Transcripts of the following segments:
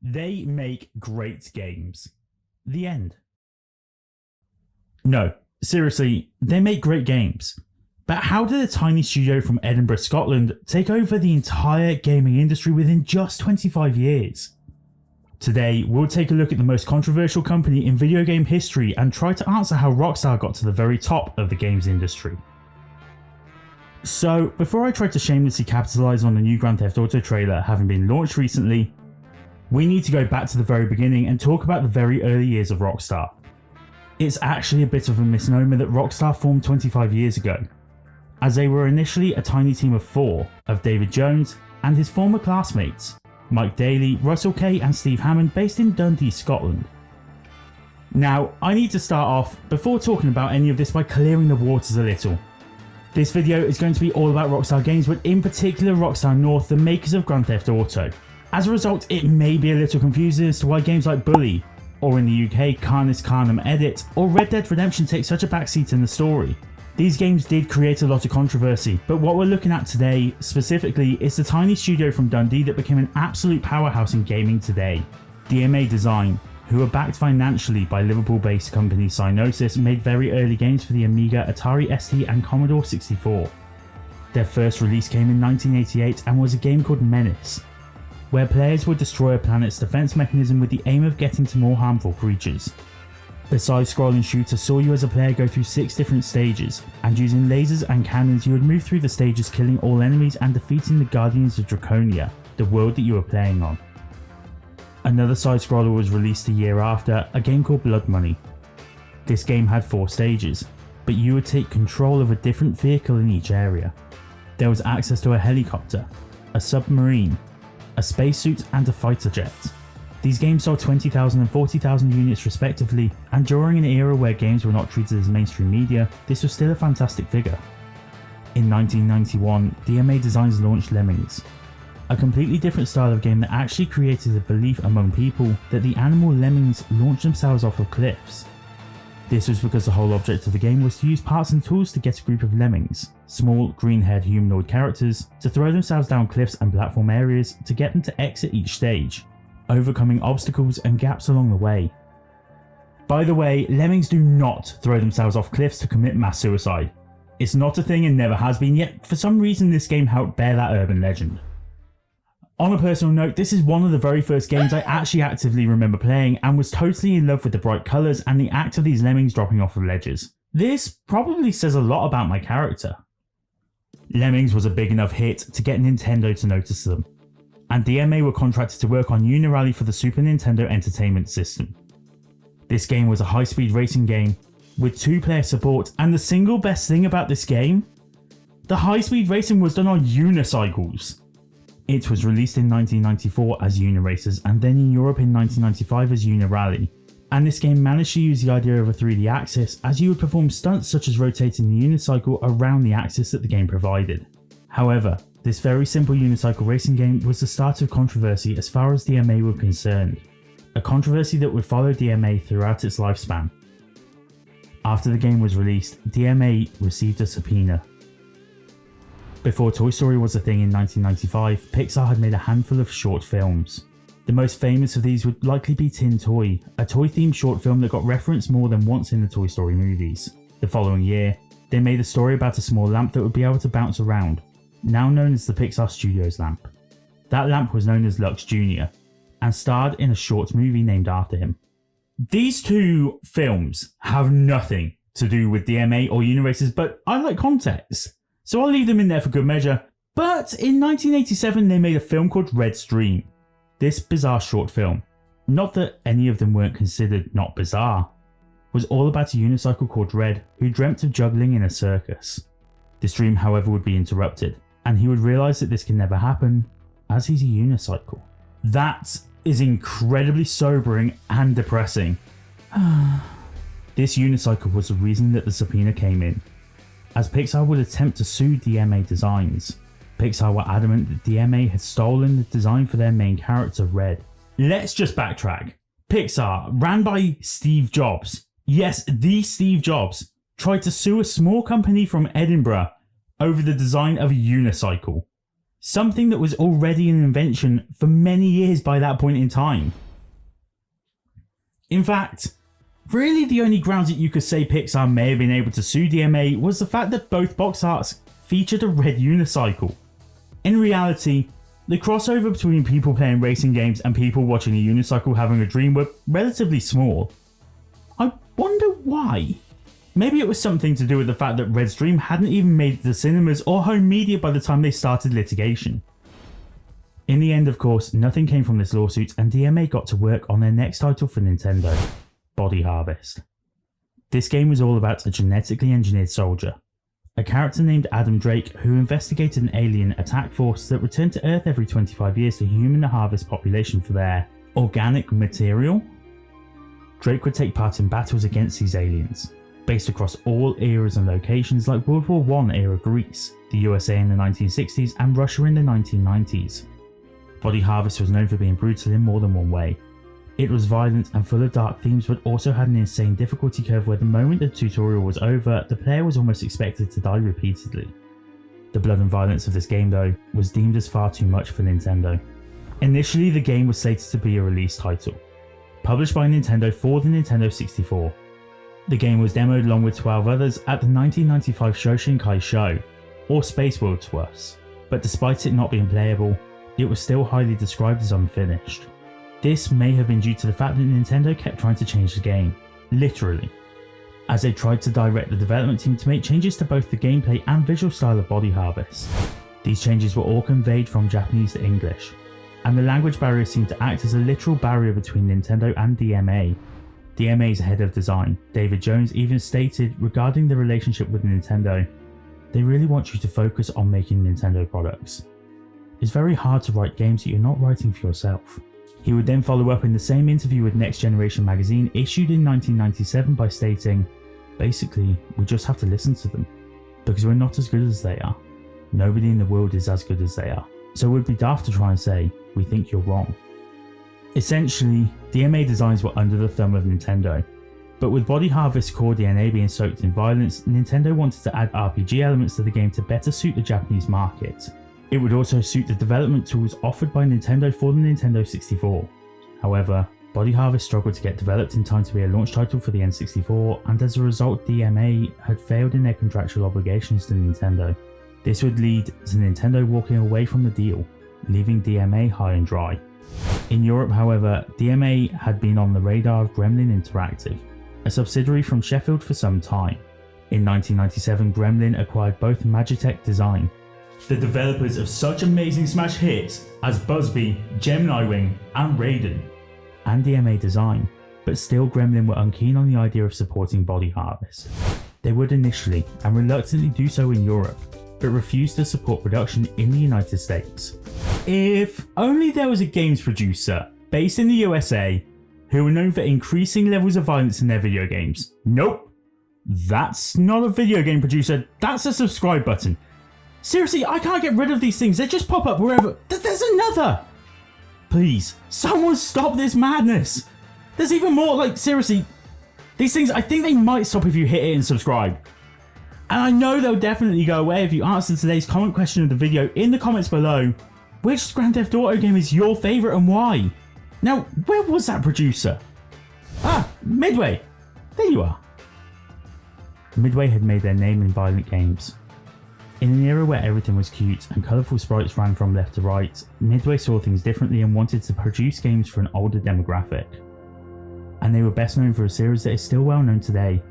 They make great games. The end. No, seriously, they make great games. But how did a tiny studio from Edinburgh, Scotland take over the entire gaming industry within just 25 years? Today, we'll take a look at the most controversial company in video game history and try to answer how Rockstar got to the very top of the games industry. So, before I try to shamelessly capitalise on the new Grand Theft Auto trailer having been launched recently, we need to go back to the very beginning and talk about the very early years of Rockstar. It's actually a bit of a misnomer that Rockstar formed 25 years ago, as they were initially a tiny team of 4 of David Jones and his former classmates, Mike Daly, Russell Kay and Steve Hammond, based in Dundee, Scotland. Now, I need to start off before talking about any of this by clearing the waters a little. This video is going to be all about Rockstar Games, but in particular Rockstar North, the makers of Grand Theft Auto. As a result, it may be a little confusing as to why games like Bully, or in the UK Carnus Carnum Edit, or Red Dead Redemption take such a backseat in the story. These games did create a lot of controversy, but what we're looking at today specifically is the tiny studio from Dundee that became an absolute powerhouse in gaming today. DMA Design, who were backed financially by Liverpool-based company Psygnosis, made very early games for the Amiga, Atari ST and Commodore 64. Their first release came in 1988 and was a game called Menace, where players would destroy a planet's defense mechanism with the aim of getting to more harmful creatures. The side-scrolling shooter saw you as a player go through 6 different stages, and using lasers and cannons you would move through the stages, killing all enemies and defeating the Guardians of Draconia, the world that you were playing on. Another side-scroller was released a year after, a game called Blood Money. This game had 4 stages, but you would take control of a different vehicle in each area. There was access to a helicopter, a submarine, a spacesuit and a fighter jet. These games sold 20,000 and 40,000 units respectively, and during an era where games were not treated as mainstream media, this was still a fantastic figure. In 1991, DMA Designs launched Lemmings, a completely different style of game that actually created a belief among people that the animal lemmings launched themselves off of cliffs. This was because the whole object of the game was to use parts and tools to get a group of lemmings, small green-haired humanoid characters, to throw themselves down cliffs and platform areas to get them to exit each stage, overcoming obstacles and gaps along the way. By the way, lemmings do not throw themselves off cliffs to commit mass suicide. It's not a thing and never has been, yet for some reason this game helped bear that urban legend. On a personal note, this is one of the very first games I actually actively remember playing and was totally in love with the bright colours and the act of these lemmings dropping off of ledges. This probably says a lot about my character. Lemmings was a big enough hit to get Nintendo to notice them, and DMA were contracted to work on Unirally for the Super Nintendo Entertainment System. This game was a high-speed racing game with 2-player support, and the single best thing about this game? The high-speed racing was done on unicycles. It was released in 1994 as Uniracers and then in Europe in 1995 as Unirally, and this game managed to use the idea of a 3D axis as you would perform stunts such as rotating the unicycle around the axis that the game provided. However, this very simple unicycle racing game was the start of controversy as far as DMA were concerned, a controversy that would follow DMA throughout its lifespan. After the game was released, DMA received a subpoena. Before Toy Story was a thing in 1995, Pixar had made a handful of short films. The most famous of these would likely be Tin Toy, a toy-themed short film that got referenced more than once in the Toy Story movies. The following year, they made a story about a small lamp that would be able to bounce around, now known as the Pixar Studios lamp. That lamp was known as Lux Jr. and starred in a short movie named after him. These 2 films have nothing to do with DMA or Uniracers, but I like context, so I'll leave them in there for good measure. But in 1987 they made a film called Red Stream. This bizarre short film, not that any of them weren't considered not bizarre, was all about a unicycle called Red who dreamt of juggling in a circus. This dream however would be interrupted, and he would realise that this can never happen as he's a unicycle. That is incredibly sobering and depressing. This unicycle was the reason that the subpoena came in, as Pixar would attempt to sue DMA Designs. Pixar were adamant that DMA had stolen the design for their main character, Red. Let's just backtrack. Pixar, ran by Steve Jobs, yes, the Steve Jobs, tried to sue a small company from Edinburgh over the design of a unicycle. something that was already an invention for many years by that point in time. In fact, really the only grounds that you could say Pixar may have been able to sue DMA was the fact that both box arts featured a red unicycle. In reality, the crossover between people playing racing games and people watching a unicycle having a dream were relatively small. I wonder why. Maybe it was something to do with the fact that Red's dream hadn't even made it to cinemas or home media by the time they started litigation. In the end, of course, nothing came from this lawsuit and DMA got to work on their next title for Nintendo, Body Harvest. This game was all about a genetically engineered soldier, a character named Adam Drake who investigated an alien attack force that returned to Earth every 25 years to human the harvest population for their organic material. Drake would take part in battles against these aliens, based across all eras and locations like World War I era Greece, the USA in the 1960s and Russia in the 1990s. Body Harvest was known for being brutal in more than one way. It was violent and full of dark themes, but also had an insane difficulty curve where the moment the tutorial was over, the player was almost expected to die repeatedly. The blood and violence of this game though was deemed as far too much for Nintendo. Initially the game was slated to be a release title, published by Nintendo for the Nintendo 64. The game was demoed along with 12 others at the 1995 Shoshinkai Show, or Space World to us, but despite it not being playable, it was still highly described as unfinished. This may have been due to the fact that Nintendo kept trying to change the game, literally, as they tried to direct the development team to make changes to both the gameplay and visual style of Body Harvest. These changes were all conveyed from Japanese to English, and the language barrier seemed to act as a literal barrier between Nintendo and DMA. DMA's head of design, David Jones, even stated regarding the relationship with Nintendo, "They really want you to focus on making Nintendo products. It's very hard to write games that you're not writing for yourself." He would then follow up in the same interview with Next Generation magazine issued in 1997 by stating, "Basically, we just have to listen to them, because we're not as good as they are. Nobody in the world is as good as they are. So it would be daft to try and say, we think you're wrong." Essentially, DMA designs were under the thumb of Nintendo, but with Body Harvest's core DNA being soaked in violence, Nintendo wanted to add RPG elements to the game to better suit the Japanese market. It would also suit the development tools offered by Nintendo for the Nintendo 64. However, Body Harvest struggled to get developed in time to be a launch title for the N64, and as a result DMA had failed in their contractual obligations to Nintendo. This would lead to Nintendo walking away from the deal, leaving DMA high and dry. In Europe, however, DMA had been on the radar of Gremlin Interactive, a subsidiary from Sheffield for some time. In 1997, Gremlin acquired both Magitech Design, the developers of such amazing smash hits as Busby, Gemini Wing and Raiden, and DMA Design, but still Gremlin were unkeen on the idea of supporting Body Harvest. They would initially, and reluctantly do so in Europe, but refused to support production in the United States. If only there was a games producer based in the USA who were known for increasing levels of violence in their video games. Nope, that's not a video game producer, that's a subscribe button. Seriously, I can't get rid of these things, they just pop up wherever. There's another! Please, someone stop this madness! There's even more, like seriously, these things, I think they might stop if you hit it and subscribe. And I know they'll definitely go away if you answer today's comment question of the video in the comments below. Which Grand Theft Auto game is your favourite and why? Now, where was that producer? Ah, Midway! There you are. Midway had made their name in violent games. In an era where everything was cute and colourful sprites ran from left to right, Midway saw things differently and wanted to produce games for an older demographic. And they were best known for a series that is still well known today.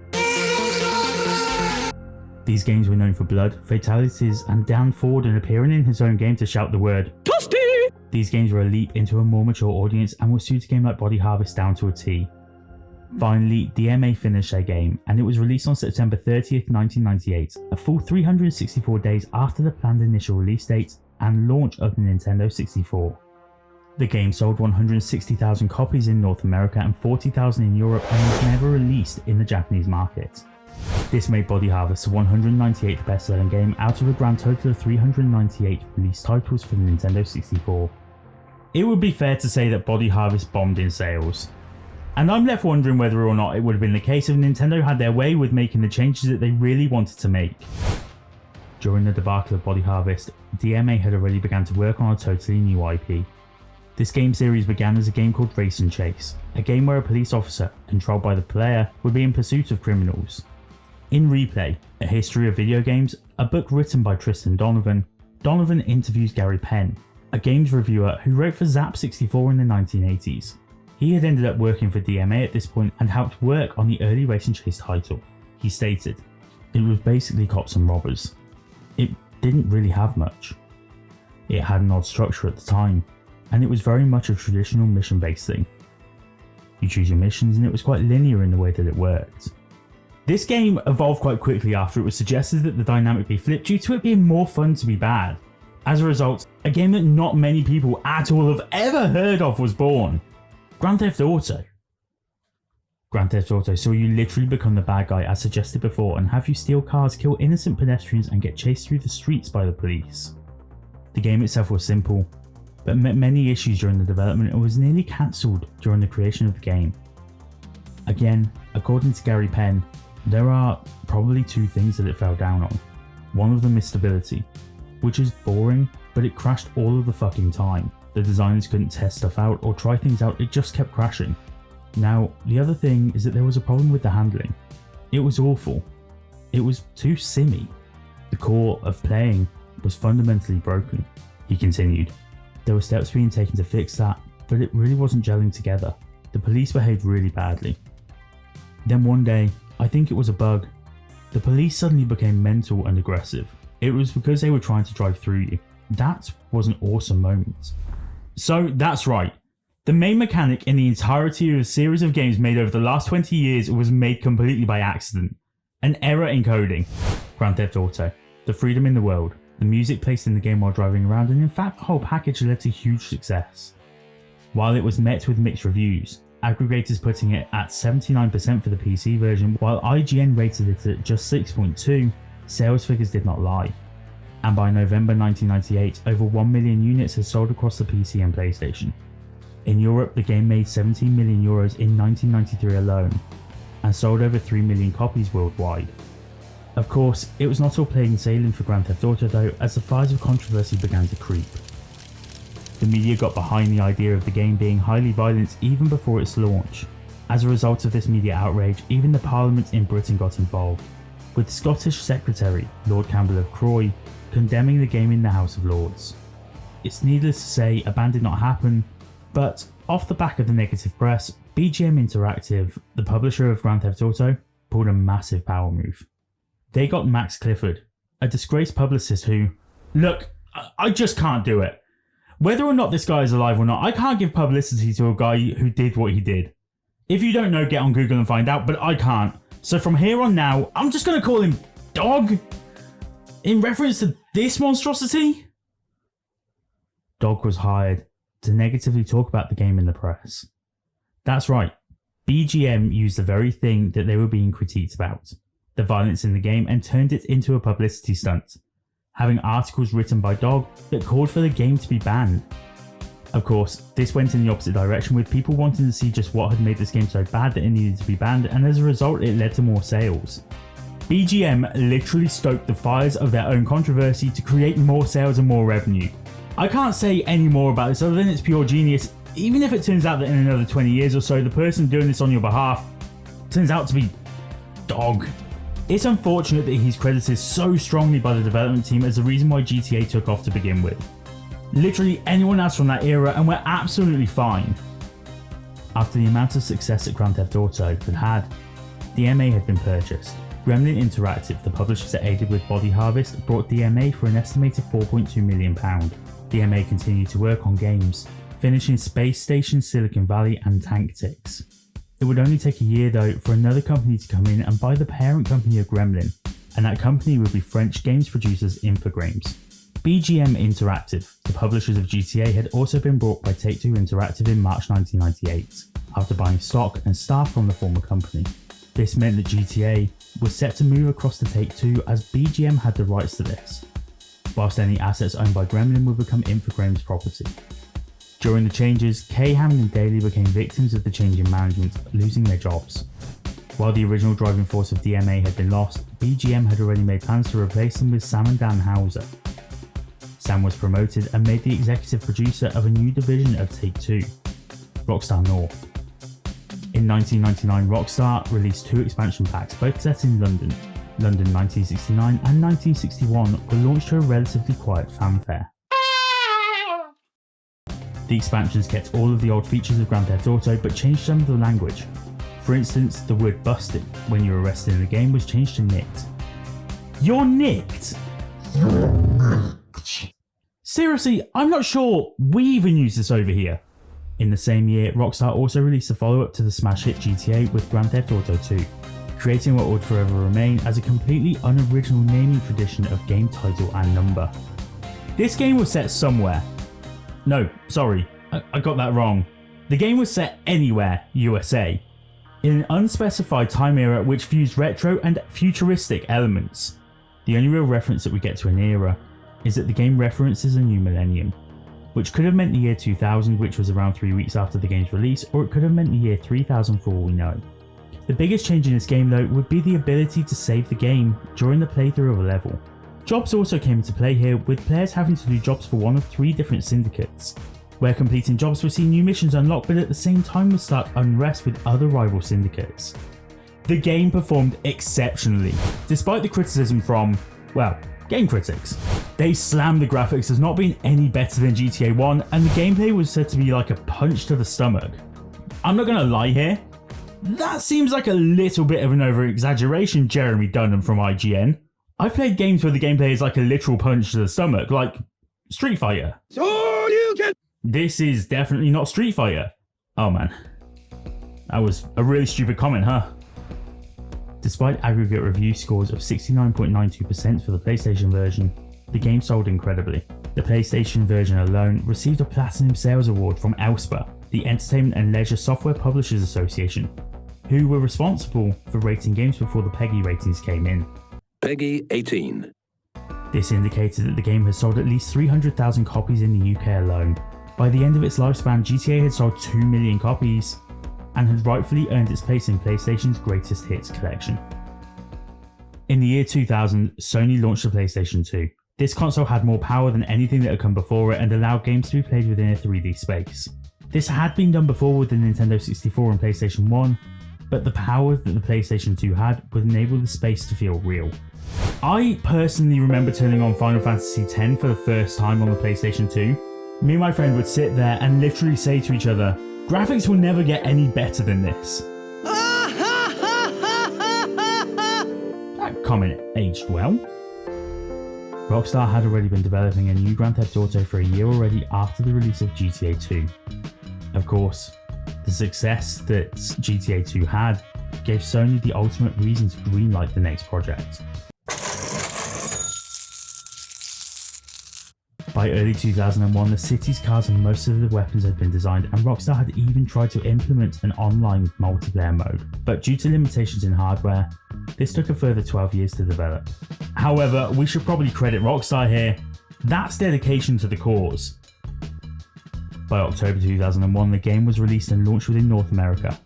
These games were known for blood, fatalities, and Dan Ford appearing in his own game to shout the word "Toasty!" These games were a leap into a more mature audience and will suit a game like Body Harvest down to a T. Finally, DMA finished their game, and it was released on September 30th, 1998, a full 364 days after the planned initial release date and launch of the Nintendo 64. The game sold 160,000 copies in North America and 40,000 in Europe and was never released in the Japanese market. This made Body Harvest the 198th best-selling game out of a grand total of 398 released titles for the Nintendo 64. It would be fair to say that Body Harvest bombed in sales, and I'm left wondering whether or not it would have been the case if Nintendo had their way with making the changes that they really wanted to make. During the debacle of Body Harvest, DMA had already begun to work on a totally new IP. This game series began as a game called Race and Chase, a game where a police officer, controlled by the player, would be in pursuit of criminals. In Replay, a history of video games, a book written by Tristan Donovan, Donovan interviews Gary Penn, a games reviewer who wrote for Zap64 in the 1980s. He had ended up working for DMA at this point and helped work on the early Race and Chase title. He stated, "It was basically cops and robbers. It didn't really have much. It had an odd structure at the time, and it was very much a traditional mission-based thing. You choose your missions and it was quite linear in the way that it worked." This game evolved quite quickly after it was suggested that the dynamic be flipped due to it being more fun to be bad. As a result, a game that not many people at all have ever heard of was born. Grand Theft Auto. Grand Theft Auto saw you literally become the bad guy as suggested before and have you steal cars, kill innocent pedestrians and get chased through the streets by the police. The game itself was simple, but met many issues during the development and was nearly cancelled during the creation of the game. Again, according to Gary Penn, there are probably two things that it fell down on. One of them is stability, which is boring, but it crashed all of the fucking time. The designers couldn't test stuff out or try things out, it just kept crashing. Now, the other thing is that there was a problem with the handling. It was awful. It was too simmy. The core of playing was fundamentally broken. He continued, "There were steps being taken to fix that, but it really wasn't gelling together. The police behaved really badly. Then one day, I think it was a bug, the police suddenly became mental and aggressive. It was because they were trying to drive through you. That was an awesome moment." So that's right. The main mechanic in the entirety of a series of games made over the last 20 years was made completely by accident. An error in coding. Grand Theft Auto. The freedom in the world. The music placed in the game while driving around, and in fact the whole package led to huge success. While it was met with mixed reviews, aggregators putting it at 79% for the PC version, while IGN rated it at just 6.2, sales figures did not lie. And by November 1998, over 1 million units had sold across the PC and PlayStation. In Europe, the game made €17 million in 1993 alone, and sold over 3 million copies worldwide. Of course, it was not all plain sailing for Grand Theft Auto though, as the fires of controversy began to creep. The media got behind the idea of the game being highly violent even before its launch. As a result of this media outrage, even the Parliament in Britain got involved, with Scottish Secretary Lord Campbell of Croy condemning the game in the House of Lords. It's needless to say a ban did not happen, but off the back of the negative press, BGM Interactive, the publisher of Grand Theft Auto, pulled a massive power move. They got Max Clifford, a disgraced publicist who, "Look, I just can't do it. Whether or not this guy is alive or not, I can't give publicity to a guy who did what he did. If you don't know, get on Google and find out, but I can't. So from here on now, I'm just going to call him Dog in reference to this monstrosity." Dog was hired to negatively talk about the game in the press. That's right, BGM used the very thing that they were being critiqued about, the violence in the game, and turned it into a publicity stunt, having articles written by Dog that called for the game to be banned. Of course, this went in the opposite direction, with people wanting to see just what had made this game so bad that it needed to be banned, and as a result it led to more sales. BGM literally stoked the fires of their own controversy to create more sales and more revenue. I can't say any more about this other than it's pure genius, even if it turns out that in another 20 years or so the person doing this on your behalf turns out to be Dog. It's unfortunate that he's credited so strongly by the development team as the reason why GTA took off to begin with. Literally anyone else from that era and we're absolutely fine. After the amount of success that Grand Theft Auto had had, DMA had been purchased. Gremlin Interactive, the publishers that aided with Body Harvest, bought DMA for an estimated £4.2 million. DMA continued to work on games, finishing Space Station, Silicon Valley and Tank Ticks. It would only take a year though for another company to come in and buy the parent company of Gremlin, and that company would be French games producers Infogrames. BGM Interactive, the publishers of GTA, had also been bought by Take-Two Interactive in March 1998, after buying stock and staff from the former company. This meant that GTA was set to move across to Take-Two as BGM had the rights to this, whilst any assets owned by Gremlin would become Infogrames' property. During the changes, Kay, Hammond and Daly became victims of the change in management, losing their jobs. While the original driving force of DMA had been lost, BGM had already made plans to replace them with Sam and Dan Houser. Sam was promoted and made the executive producer of a new division of Take-Two, Rockstar North. In 1999, Rockstar released 2 expansion packs, both set in London. London 1969 and 1961 were launched to a relatively quiet fanfare. The expansions kept all of the old features of Grand Theft Auto but changed some of the language. For instance, the word busted when you were arrested in the game was changed to nicked. You're nicked? Seriously, I'm not sure we even use this over here. In the same year, Rockstar also released a follow-up to the smash hit GTA with Grand Theft Auto 2, creating what would forever remain as a completely unoriginal naming tradition of game title and number. This game was set somewhere. No, sorry, I got that wrong. The game was set anywhere, USA, in an unspecified time era which fused retro and futuristic elements. The only real reference that we get to an era is that the game references a new millennium, which could have meant the year 2000, which was around 3 weeks after the game's release, or it could have meant the year 3000 for all we know. The biggest change in this game though would be the ability to save the game during the playthrough of a level. Jobs also came into play here, with players having to do jobs for one of 3 different syndicates, where completing jobs would see new missions unlocked but at the same time would start unrest with other rival syndicates. The game performed exceptionally, despite the criticism from, well, game critics. They slammed the graphics as not being any better than GTA 1, and the gameplay was said to be like a punch to the stomach. I'm not gonna lie here, that seems like a little bit of an over-exaggeration, Jeremy Dunham from IGN. I've played games where the gameplay is like a literal punch to the stomach, like Street Fighter. This is definitely not Street Fighter. Oh man, that was a really stupid comment, huh? Despite aggregate review scores of 69.92% for the PlayStation version, the game sold incredibly. The PlayStation version alone received a Platinum Sales Award from ELSPA, the Entertainment and Leisure Software Publishers Association, who were responsible for rating games before the PEGI ratings came in. PEGI 18. This indicated that the game had sold at least 300,000 copies in the UK alone. By the end of its lifespan, GTA had sold 2 million copies, and had rightfully earned its place in PlayStation's greatest hits collection. In the year 2000, Sony launched the PlayStation 2. This console had more power than anything that had come before it and allowed games to be played within a 3D space. This had been done before with the Nintendo 64 and PlayStation 1, but the power that the PlayStation 2 had would enable the space to feel real. I personally remember turning on Final Fantasy X for the first time on the PlayStation 2. Me and my friend would sit there and literally say to each other, "Graphics will never get any better than this." That comment aged well. Rockstar had already been developing a new Grand Theft Auto for a year already after the release of GTA 2. Of course, the success that GTA 2 had gave Sony the ultimate reason to greenlight the next project. By early 2001, the city's cars and most of the weapons had been designed, and Rockstar had even tried to implement an online multiplayer mode, but due to limitations in hardware, this took a further 12 years to develop. However, we should probably credit Rockstar here. That's dedication to the cause. By October 2001, the game was released and launched within North America.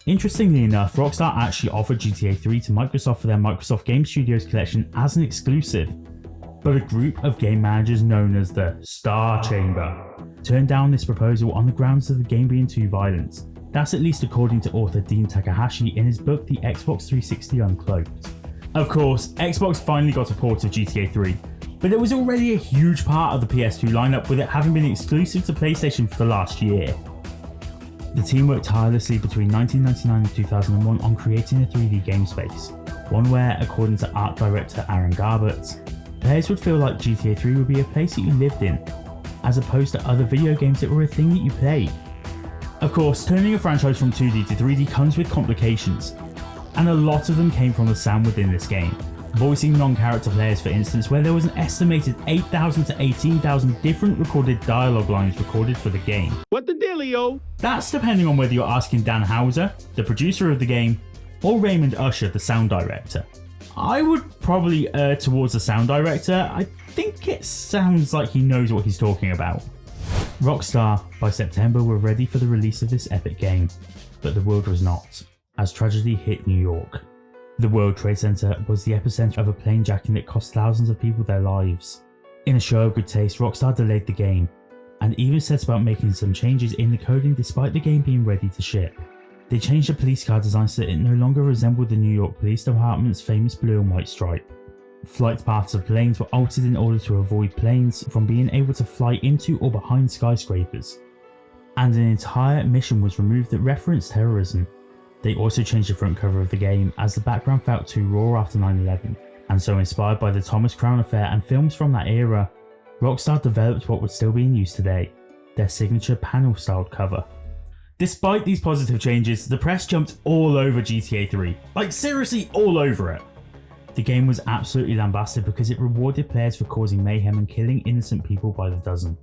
Interestingly enough, Rockstar actually offered GTA 3 to Microsoft for their Microsoft Game Studios collection as an exclusive, but a group of game managers known as the Star Chamber turned down this proposal on the grounds of the game being too violent. That's at least according to author Dean Takahashi in his book The Xbox 360 Uncloaked. Of course, Xbox finally got a port of GTA 3, but it was already a huge part of the PS2 lineup, with it having been exclusive to PlayStation for the last year. The team worked tirelessly between 1999 and 2001 on creating a 3D game space, one where, according to art director Aaron Garbett, players would feel like GTA 3 would be a place that you lived in, as opposed to other video games that were a thing that you played. Of course, turning a franchise from 2D to 3D comes with complications, and a lot of them came from the sound within this game. Voicing non-character players, for instance, where there was an estimated 8,000 to 18,000 different recorded dialogue lines recorded for the game. What the dealio? That's depending on whether you're asking Dan Houser, the producer of the game, or Raymond Usher, the sound director. I would probably err towards the sound director. I think it sounds like he knows what he's talking about. Rockstar, by September, were ready for the release of this epic game, but the world was not. as tragedy hit New York. The World Trade Center was the epicenter of a plane jacking that cost thousands of people their lives. In a show of good taste, Rockstar delayed the game, and even set about making some changes in the coding despite the game being ready to ship. They changed the police car design so that it no longer resembled the New York Police Department's famous blue and white stripe. Flight paths of planes were altered in order to avoid planes from being able to fly into or behind skyscrapers. And an entire mission was removed that referenced terrorism. They also changed the front cover of the game as the background felt too raw after 9/11, and so inspired by the Thomas Crown affair and films from that era, Rockstar developed what would still be in use today, their signature panel-styled cover. Despite these positive changes, the press jumped all over GTA 3, like seriously all over it. The game was absolutely lambasted because it rewarded players for causing mayhem and killing innocent people by the dozen.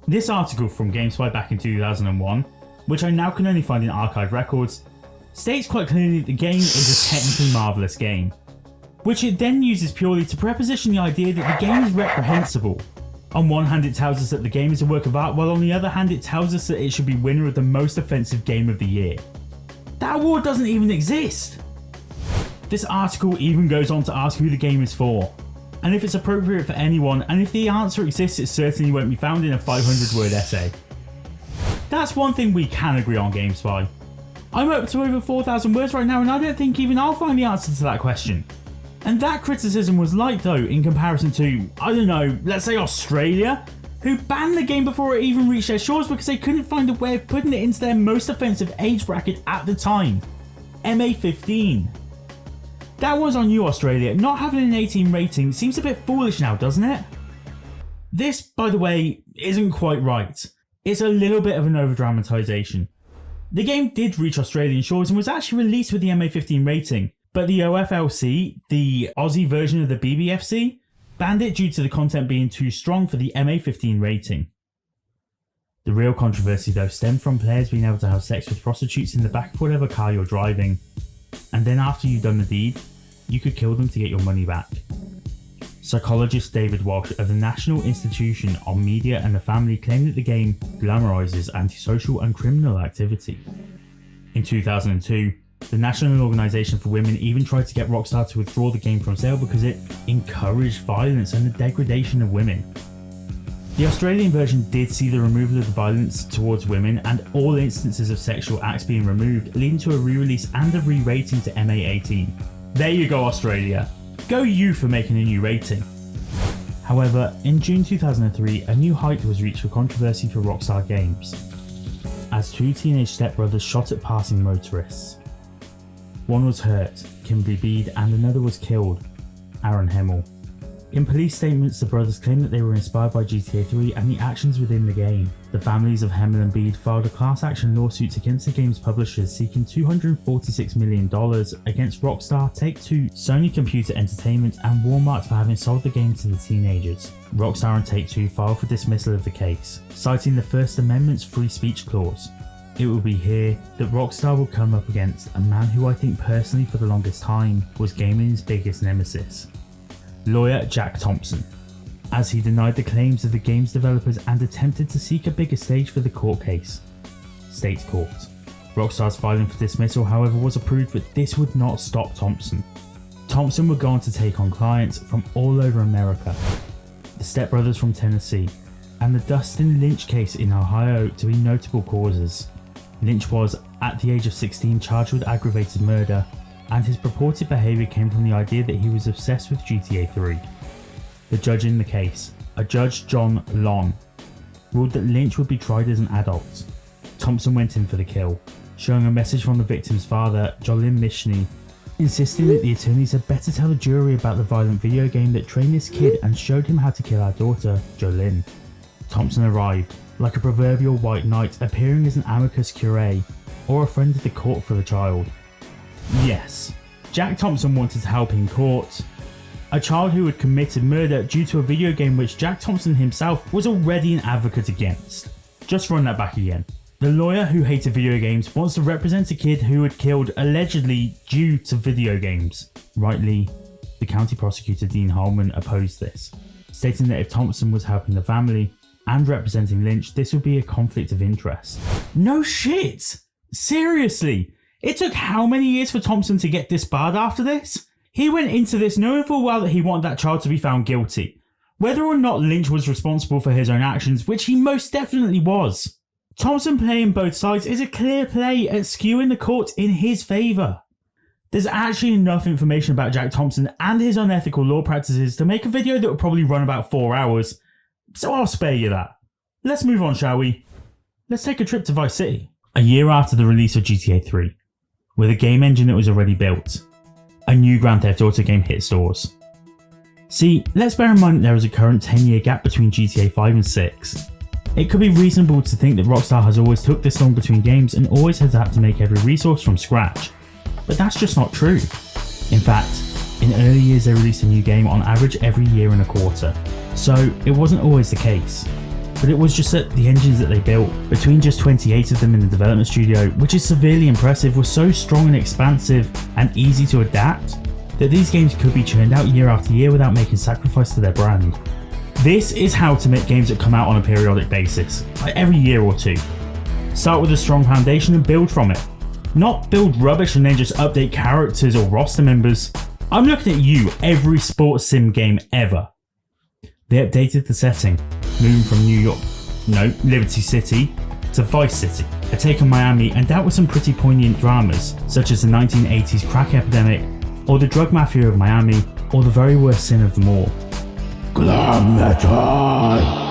This article from GameSpy back in 2001, which I now can only find in archive records, states quite clearly that the game is a technically marvellous game, which it then uses purely to preposition the idea that the game is reprehensible. On one hand it tells us that the game is a work of art, while on the other hand it tells us that it should be winner of the most offensive game of the year. That award doesn't even exist! This article even goes on to ask who the game is for, and if it's appropriate for anyone, and if the answer exists it certainly won't be found in a 500-word essay. That's one thing we can agree on, GameSpy. I'm up to over 4,000 words right now and I don't think even I'll find the answer to that question. And that criticism was light though in comparison to, I don't know, let's say Australia, who banned the game before it even reached their shores because they couldn't find a way of putting it into their most offensive age bracket at the time, MA15. That was on you, Australia. Not having an 18 rating seems a bit foolish now, doesn't it? This, by the way, isn't quite right. It's a little bit of an over-dramatisation. The game did reach Australian shores and was actually released with the MA15 rating, but the OFLC, the Aussie version of the BBFC, banned it due to the content being too strong for the MA15 rating. The real controversy though stemmed from players being able to have sex with prostitutes in the back of whatever car you're driving, and then after you've done the deed, you could kill them to get your money back. Psychologist David Walsh of the National Institution on Media and the Family claimed that the game glamorises antisocial and criminal activity. In 2002, the National Organisation for Women even tried to get Rockstar to withdraw the game from sale because it encouraged violence and the degradation of women. The Australian version did see the removal of the violence towards women and all instances of sexual acts being removed, leading to a re-release and a re-rating to MA18. There you go, Australia. Go you for making a new rating. However, in June 2003, a new height was reached for controversy for Rockstar Games, as two teenage stepbrothers shot at passing motorists. One was hurt, Kimberly Bede, and another was killed, Aaron Hemmel. In police statements, the brothers claimed that they were inspired by GTA 3 and the actions within the game. The families of Hemmel and Bede filed a class action lawsuit against the game's publishers seeking $246 million against Rockstar, Take-Two, Sony Computer Entertainment and Walmart for having sold the game to the teenagers. Rockstar and Take-Two filed for dismissal of the case, citing the First Amendment's free speech clause. It will be here that Rockstar will come up against a man who I think personally for the longest time was gaming's biggest nemesis. Lawyer Jack Thompson, as he denied the claims of the game's developers and attempted to seek a bigger stage for the court case. State Court. Rockstar's filing for dismissal, however, was approved, but this would not stop Thompson. Thompson would go on to take on clients from all over America, the stepbrothers from Tennessee, and the Dustin Lynch case in Ohio to be notable causes. Lynch was, at the age of 16, charged with aggravated murder, and his purported behaviour came from the idea that he was obsessed with GTA 3. The judge in the case, a Judge John Long, ruled that Lynch would be tried as an adult. Thompson went in for the kill, showing a message from the victim's father, Jolyn Mishney, insisting that the attorneys had better tell the jury about the violent video game that trained this kid and showed him how to kill our daughter, Jolyn. Thompson arrived, like a proverbial white knight, appearing as an amicus curiae, or a friend of the court for the child. Yes, Jack Thompson wanted to help in court. A child who had committed murder due to a video game which Jack Thompson himself was already an advocate against. Just run that back again. The lawyer who hated video games wants to represent a kid who had killed allegedly due to video games. Rightly, the county prosecutor Dean Holman opposed this, stating that if Thompson was helping the family and representing Lynch, this would be a conflict of interest. No shit! Seriously! It took how many years for Thompson to get disbarred after this? He went into this knowing full well that he wanted that child to be found guilty, whether or not Lynch was responsible for his own actions, which he most definitely was. Thompson playing both sides is a clear play at skewing the court in his favour. There's actually enough information about Jack Thompson and his unethical law practices to make a video that would probably run about 4 hours, so I'll spare you that. Let's move on, shall we? Let's take a trip to Vice City. A year after the release of GTA 3, with a game engine that was already built, a new Grand Theft Auto game hit stores. See, let's bear in mind that there is a current 10-year gap between GTA 5 and 6. It could be reasonable to think that Rockstar has always took this long between games and always has had to make every resource from scratch, but that's just not true. In fact, in early years they released a new game on average every year and a quarter, so it wasn't always the case. But it was just that the engines that they built, between just 28 of them in the development studio, which is severely impressive, were so strong and expansive and easy to adapt that these games could be churned out year after year without making sacrifice to their brand. This is how to make games that come out on a periodic basis, like every year or two. Start with a strong foundation and build from it. Not build rubbish and then just update characters or roster members. I'm looking at you, every sports sim game ever. They updated the setting, moving from Liberty City to Vice City, a take on Miami, and dealt with some pretty poignant dramas, such as the 1980s crack epidemic, or the drug mafia of Miami, or the very worst sin of them all. Glam metal!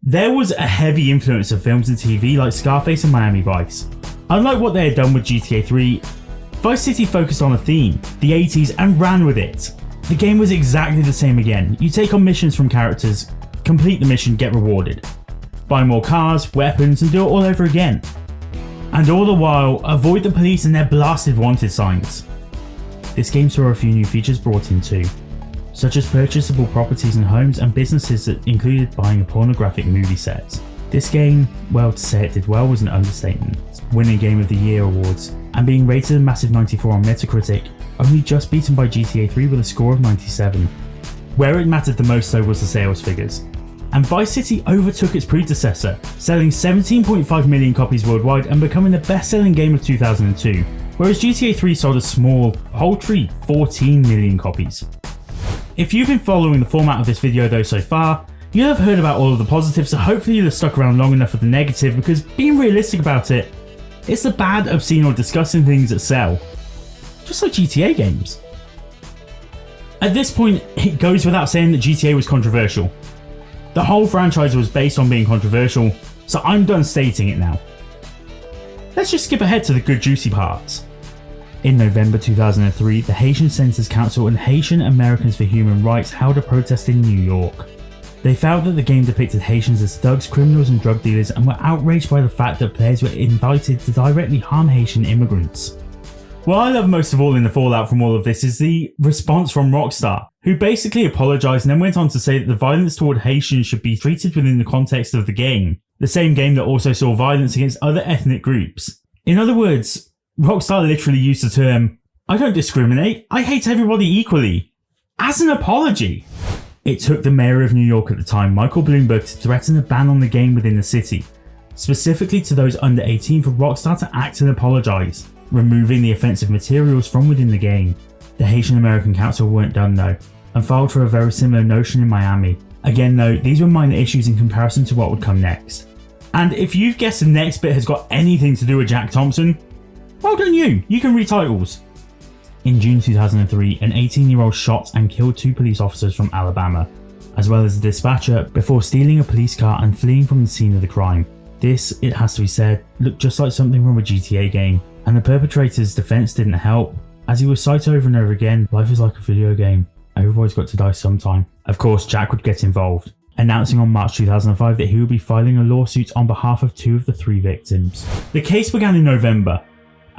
There was a heavy influence of films and TV like Scarface and Miami Vice. Unlike what they had done with GTA 3, Vice City focused on a theme, the 80s, and ran with it. The game was exactly the same again. You take on missions from characters, complete the mission, get rewarded. Buy more cars, weapons, and do it all over again. And all the while, avoid the police and their blasted wanted signs. This game saw a few new features brought in too, such as purchasable properties and homes and businesses that included buying a pornographic movie set. This game, well, to say it did well was an understatement, winning Game of the Year awards and being rated a massive 94 on Metacritic, only just beaten by GTA 3 with a score of 97. Where it mattered the most though was the sales figures, and Vice City overtook its predecessor, selling 17.5 million copies worldwide and becoming the best-selling game of 2002, whereas GTA 3 sold a small, paltry 14 million copies. If you've been following the format of this video though so far, you'll have heard about all of the positives, so hopefully you'll have stuck around long enough for the negative, because being realistic about it, it's the bad, obscene or disgusting things that sell. Just like GTA games. At this point, it goes without saying that GTA was controversial. The whole franchise was based on being controversial, so I'm done stating it now. Let's just skip ahead to the good juicy parts. In November 2003, the Haitian Census Council and Haitian Americans for Human Rights held a protest in New York. They felt that the game depicted Haitians as thugs, criminals and drug dealers, and were outraged by the fact that players were invited to directly harm Haitian immigrants. What I love most of all in the fallout from all of this is the response from Rockstar, who basically apologised and then went on to say that the violence toward Haitians should be treated within the context of the game, the same game that also saw violence against other ethnic groups. In other words, Rockstar literally used the term, "I don't discriminate, I hate everybody equally," as an apology. It took the mayor of New York at the time, Michael Bloomberg, to threaten a ban on the game within the city, specifically to those under 18, for Rockstar to act and apologise, removing the offensive materials from within the game. The Haitian American Council weren't done though, and filed for a very similar notion in Miami. Again though, these were minor issues in comparison to what would come next. And if you've guessed the next bit has got anything to do with Jack Thompson, well done you can read titles. In June 2003, an 18-year-old shot and killed 2 police officers from Alabama, as well as a dispatcher, before stealing a police car and fleeing from the scene of the crime. This, it has to be said, looked just like something from a GTA game, and the perpetrator's defense didn't help. As he was cited over and over again, life is like a video game. Everybody's got to die sometime. Of course, Jack would get involved, announcing on March 2005 that he would be filing a lawsuit on behalf of 2 of the 3 victims. The case began in November,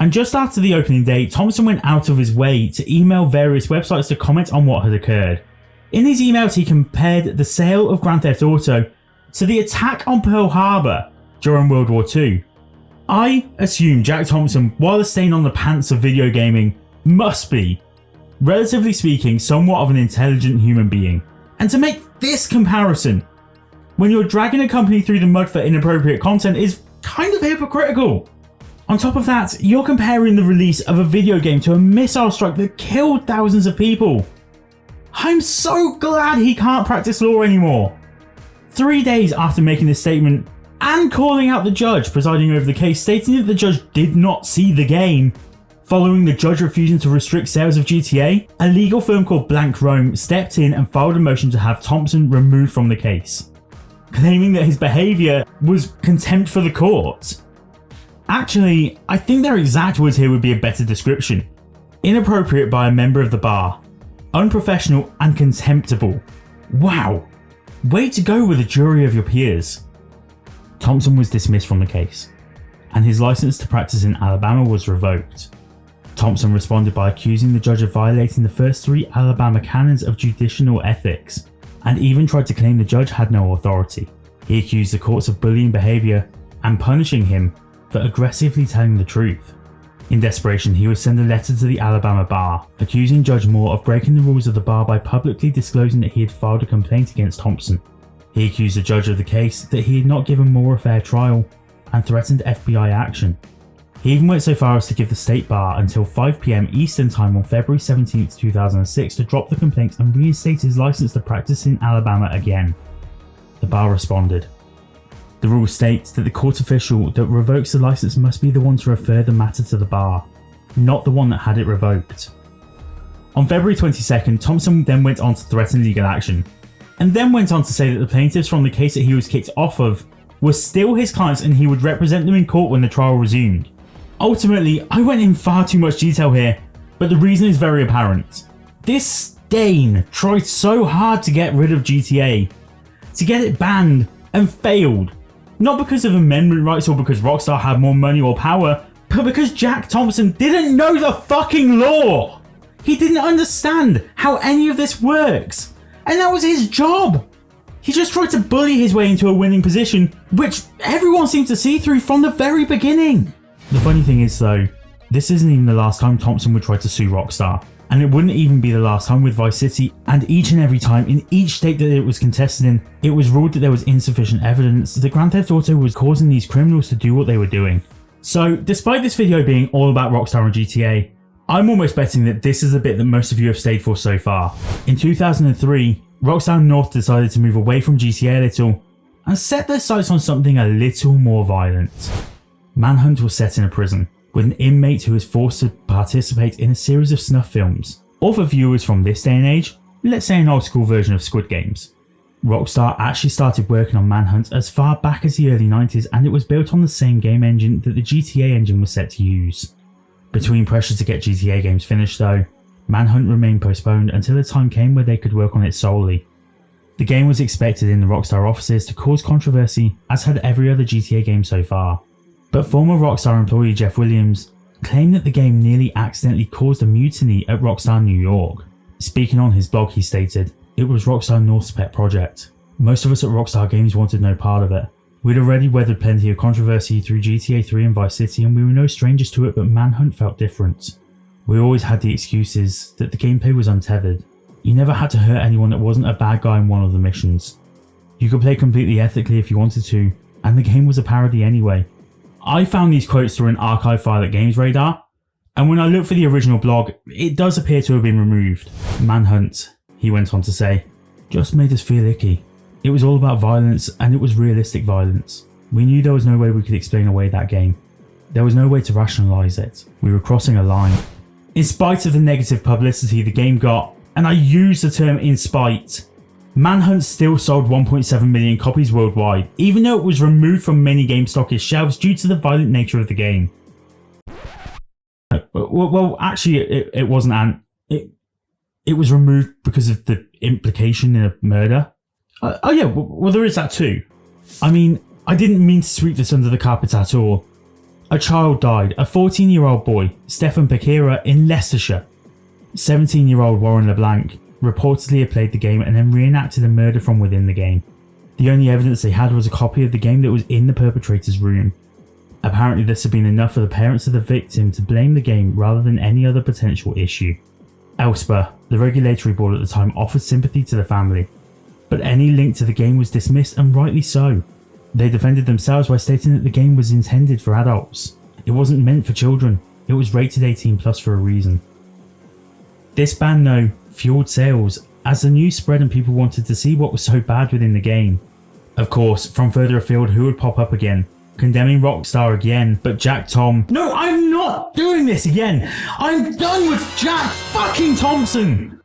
and just after the opening day, Thompson went out of his way to email various websites to comment on what had occurred. In these emails, he compared the sale of Grand Theft Auto to the attack on Pearl Harbor during World War II. I assume Jack Thompson, while a stain on the pants of video gaming, must be relatively speaking, somewhat of an intelligent human being. And to make this comparison, when you're dragging a company through the mud for inappropriate content is kind of hypocritical. On top of that, you're comparing the release of a video game to a missile strike that killed thousands of people. I'm so glad he can't practice law anymore. 3 days after making this statement and calling out the judge presiding over the case, stating that the judge did not see the game, following the judge refusing to restrict sales of GTA, a legal firm called Blank Rome stepped in and filed a motion to have Thompson removed from the case, claiming that his behaviour was contempt for the court. Actually, I think their exact words here would be a better description. Inappropriate by a member of the bar. Unprofessional and contemptible. Wow. Way to go with a jury of your peers. Thompson was dismissed from the case, and his license to practice in Alabama was revoked. Thompson responded by accusing the judge of violating the first 3 Alabama canons of judicial ethics, and even tried to claim the judge had no authority. He accused the courts of bullying behaviour and punishing him for aggressively telling the truth. In desperation, he would send a letter to the Alabama bar, accusing Judge Moore of breaking the rules of the bar by publicly disclosing that he had filed a complaint against Thompson. He accused the judge of the case that he had not given Moore a fair trial and threatened FBI action. He even went so far as to give the state bar until 5 PM Eastern Time on February 17, 2006 to drop the complaint and reinstate his license to practice in Alabama again. The bar responded. The rule states that the court official that revokes the license must be the one to refer the matter to the bar, not the one that had it revoked. On February 22nd, Thompson then went on to threaten legal action, and then went on to say that the plaintiffs from the case that he was kicked off of were still his clients and he would represent them in court when the trial resumed. Ultimately, I went in far too much detail here, but the reason is very apparent. This stain tried so hard to get rid of GTA, to get it banned, and failed. Not because of amendment rights or because Rockstar had more money or power, but because Jack Thompson didn't know the fucking law. He didn't understand how any of this works, and that was his job. He just tried to bully his way into a winning position, which everyone seemed to see through from the very beginning. The funny thing is though, this isn't even the last time Thompson would try to sue Rockstar, and it wouldn't even be the last time with Vice City, and each and every time in each state that it was contested in, it was ruled that there was insufficient evidence that Grand Theft Auto was causing these criminals to do what they were doing. So despite this video being all about Rockstar and GTA, I'm almost betting that this is the bit that most of you have stayed for so far. In 2003, Rockstar North decided to move away from GTA a little and set their sights on something a little more violent. Manhunt was set in a prison, with an inmate who is forced to participate in a series of snuff films, or for viewers from this day and age, let's say an old school version of Squid Games. Rockstar actually started working on Manhunt as far back as the early 90s, and it was built on the same game engine that the GTA engine was set to use. Between pressure to get GTA games finished though, Manhunt remained postponed until a time came where they could work on it solely. The game was expected in the Rockstar offices to cause controversy, as had every other GTA game so far. But former Rockstar employee Jeff Williams claimed that the game nearly accidentally caused a mutiny at Rockstar New York. Speaking on his blog, he stated, "It was Rockstar North's pet project. Most of us at Rockstar Games wanted no part of it. We'd already weathered plenty of controversy through GTA 3 and Vice City, and we were no strangers to it, but Manhunt felt different. We always had the excuses that the gameplay was untethered. You never had to hurt anyone that wasn't a bad guy in one of the missions. You could play completely ethically if you wanted to, and the game was a parody anyway." I found these quotes through an archive file at Games Radar, and when I looked for the original blog, it does appear to have been removed. Manhunt, he went on to say, just made us feel icky. It was all about violence, and it was realistic violence. We knew there was no way we could explain away that game. There was no way to rationalise it. We were crossing a line. In spite of the negative publicity the game got, and I use the term in spite, Manhunt still sold 1.7 million copies worldwide, even though it was removed from many GameStop's shelves due to the violent nature of the game. Well, actually, it wasn't, and it was removed because of the implication in a murder. Oh yeah, well there is that too. I mean, I didn't mean to sweep this under the carpet at all. A child died, a 14-year-old boy, Stefan Pekira, in Leicestershire. 17-year-old Warren LeBlanc reportedly had played the game and then reenacted a murder from within the game. The only evidence they had was a copy of the game that was in the perpetrator's room. Apparently this had been enough for the parents of the victim to blame the game rather than any other potential issue. Elsewhere, the regulatory board at the time offered sympathy to the family, but any link to the game was dismissed, and rightly so. They defended themselves by stating that the game was intended for adults. It wasn't meant for children. It was rated 18+ for a reason. This ban though fueled sales as the news spread and people wanted to see what was so bad within the game. Of course, from further afield, who would pop up again? Condemning Rockstar again, but Jack No, I'm not doing this again! I'm done with Jack fucking Thompson!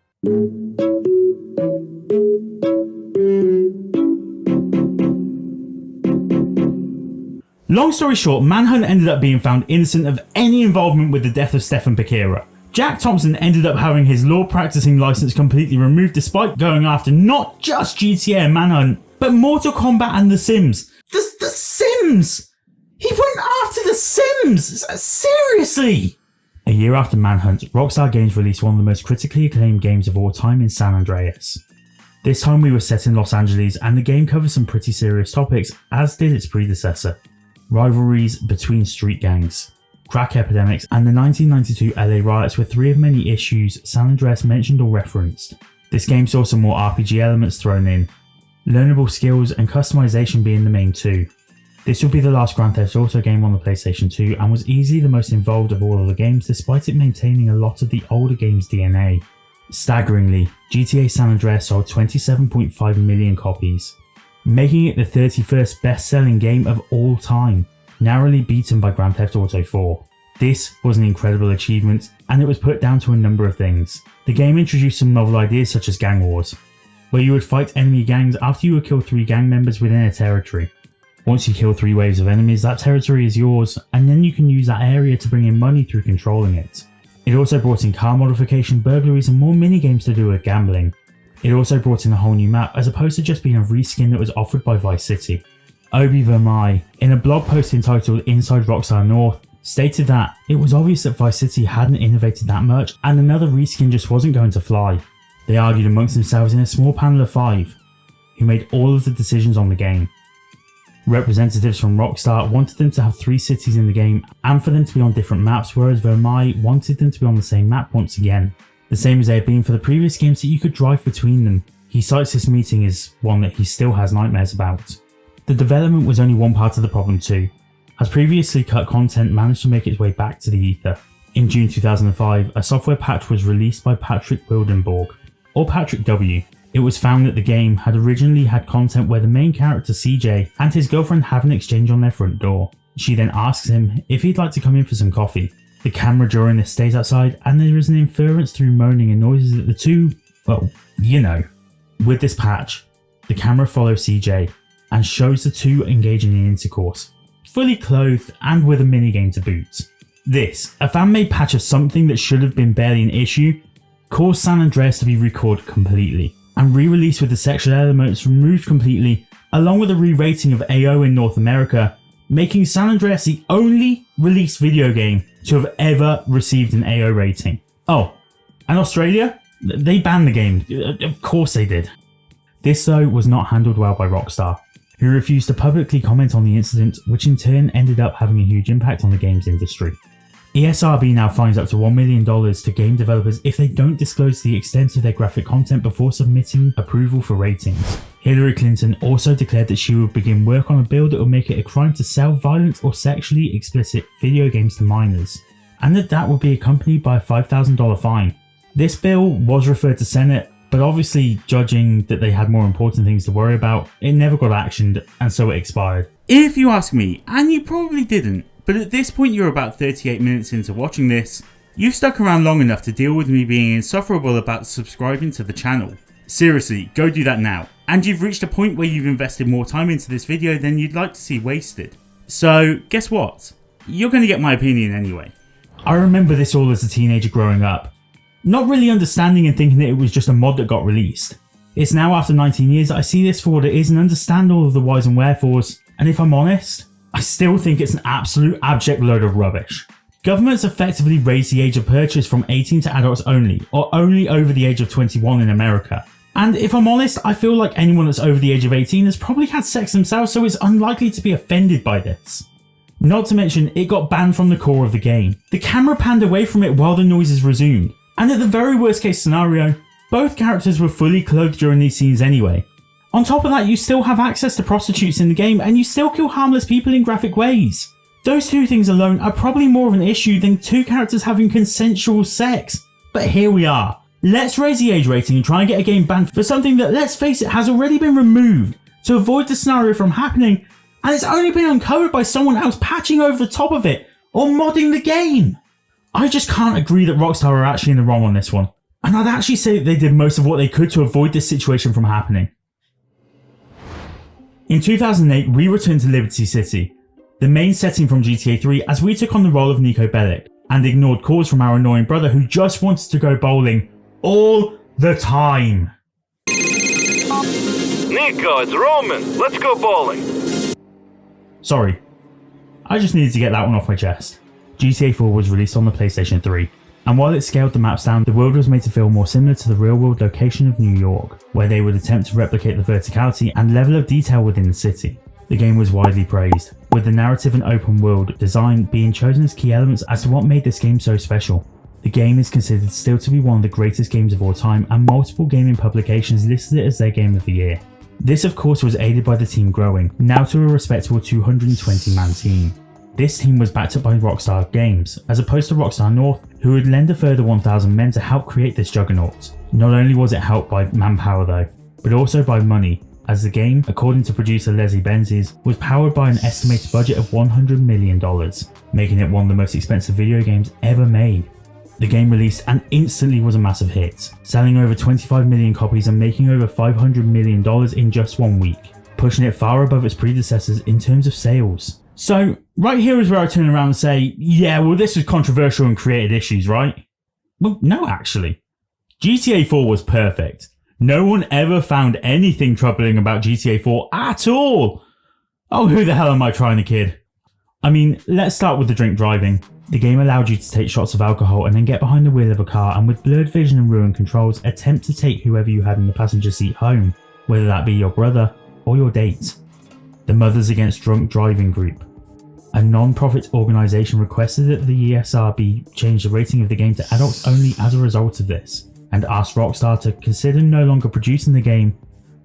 Long story short, Manhunt ended up being found innocent of any involvement with the death of Stefan Pekera. Jack Thompson ended up having his law practicing license completely removed despite going after not just GTA and Manhunt, but Mortal Kombat and The Sims. The Sims! He went after The Sims! Seriously! A year after Manhunt, Rockstar Games released one of the most critically acclaimed games of all time in San Andreas. This time we were set in Los Angeles and the game covers some pretty serious topics, as did its predecessor. Rivalries between street gangs, crack epidemics, and the 1992 LA riots were three of many issues San Andreas mentioned or referenced. This game saw some more RPG elements thrown in, learnable skills and customization being the main two. This would be the last Grand Theft Auto game on the PlayStation 2 and was easily the most involved of all of the games despite it maintaining a lot of the older game's DNA. Staggeringly, GTA San Andreas sold 27.5 million copies, making it the 31st best-selling game of all time, narrowly beaten by Grand Theft Auto 4. This was an incredible achievement, and it was put down to a number of things. The game introduced some novel ideas such as gang wars, where you would fight enemy gangs after you would kill 3 gang members within a territory. Once you kill 3 waves of enemies, that territory is yours, and then you can use that area to bring in money through controlling it. It also brought in car modification, burglaries, and more minigames to do with gambling. It also brought in a whole new map as opposed to just being a reskin that was offered by Vice City. Obi Vermai, in a blog post entitled Inside Rockstar North, stated that it was obvious that Vice City hadn't innovated that much and another reskin just wasn't going to fly. They argued amongst themselves in a small panel of 5, who made all of the decisions on the game. Representatives from Rockstar wanted them to have 3 cities in the game and for them to be on different maps, whereas Vermai wanted them to be on the same map once again. The same as they had been for the previous games that you could drive between them. He cites this meeting as one that he still has nightmares about. The development was only one part of the problem too, as previously cut content managed to make its way back to the ether. In June 2005, a software patch was released by Patrick Wildenborg, or Patrick W. It was found that the game had originally had content where the main character CJ and his girlfriend have an exchange on their front door. She then asks him if he'd like to come in for some coffee. The camera during this stays outside and there is an inference through moaning and noises that the two, well, you know. With this patch, the camera follows CJ and shows the two engaging in intercourse, fully clothed and with a minigame to boot. This, a fan-made patch of something that should have been barely an issue, caused San Andreas to be recalled completely and re-released with the sexual elements removed completely, along with a re-rating of AO in North America, making San Andreas the only released video game to have ever received an AO rating. Oh, and Australia? They banned the game. Of course they did. This though was not handled well by Rockstar, who refused to publicly comment on the incident, which in turn ended up having a huge impact on the games industry. ESRB now fines up to $1 million to game developers if they don't disclose the extent of their graphic content before submitting approval for ratings. Hillary Clinton also declared that she would begin work on a bill that would make it a crime to sell violent or sexually explicit video games to minors, and that would be accompanied by a $5,000 fine. This bill was referred to Senate, but obviously judging that they had more important things to worry about, it never got actioned and so it expired. If you ask me, and you probably didn't, but at this point you're about 38 minutes into watching this, you've stuck around long enough to deal with me being insufferable about subscribing to the channel. Seriously, go do that now. And you've reached a point where you've invested more time into this video than you'd like to see wasted. So guess what? You're going to get my opinion anyway. I remember this all as a teenager growing up, not really understanding and thinking that it was just a mod that got released. It's now after 19 years that I see this for what it is and understand all of the whys and wherefores, and if I'm honest, I still think it's an absolute abject load of rubbish. Governments effectively raised the age of purchase from 18 to adults only, or only over the age of 21 in America. And if I'm honest, I feel like anyone that's over the age of 18 has probably had sex themselves, so is unlikely to be offended by this. Not to mention, it got banned from the core of the game. The camera panned away from it while the noises resumed. And at the very worst case scenario, both characters were fully clothed during these scenes anyway. On top of that, you still have access to prostitutes in the game and you still kill harmless people in graphic ways. Those two things alone are probably more of an issue than two characters having consensual sex. But here we are. Let's raise the age rating and try and get a game banned for something that, let's face it, has already been removed to avoid the scenario from happening, and it's only been uncovered by someone else patching over the top of it or modding the game. I just can't agree that Rockstar are actually in the wrong on this one, and I'd actually say that they did most of what they could to avoid this situation from happening. In 2008, we returned to Liberty City, the main setting from GTA 3, as we took on the role of Nico Bellic and ignored calls from our annoying brother who just wanted to go bowling all the time. Nico, it's Roman. Let's go bowling. Sorry, I just needed to get that one off my chest. GTA 4 was released on the PlayStation 3, and while it scaled the maps down, the world was made to feel more similar to the real-world location of New York, where they would attempt to replicate the verticality and level of detail within the city. The game was widely praised, with the narrative and open world design being chosen as key elements as to what made this game so special. The game is considered still to be one of the greatest games of all time, and multiple gaming publications listed it as their game of the year. This of course was aided by the team growing, now to a respectable 220-man team. This team was backed up by Rockstar Games, as opposed to Rockstar North, who would lend a further 1,000 men to help create this juggernaut. Not only was it helped by manpower though, but also by money, as the game, according to producer Leslie Benzies, was powered by an estimated budget of $100 million, making it one of the most expensive video games ever made. The game released and instantly was a massive hit, selling over 25 million copies and making over $500 million in just 1 week, pushing it far above its predecessors in terms of sales. So, right here is where I turn around and say, yeah, well this was controversial and created issues, right? Well, no actually. GTA 4 was perfect. No one ever found anything troubling about GTA 4 at all. Oh, who the hell am I trying to kid? I mean, let's start with the drink driving. The game allowed you to take shots of alcohol and then get behind the wheel of a car and with blurred vision and ruined controls attempt to take whoever you had in the passenger seat home, whether that be your brother or your date. The Mothers Against Drunk Driving Group, a non-profit organisation, requested that the ESRB change the rating of the game to adults only as a result of this, and asked Rockstar to consider no longer producing the game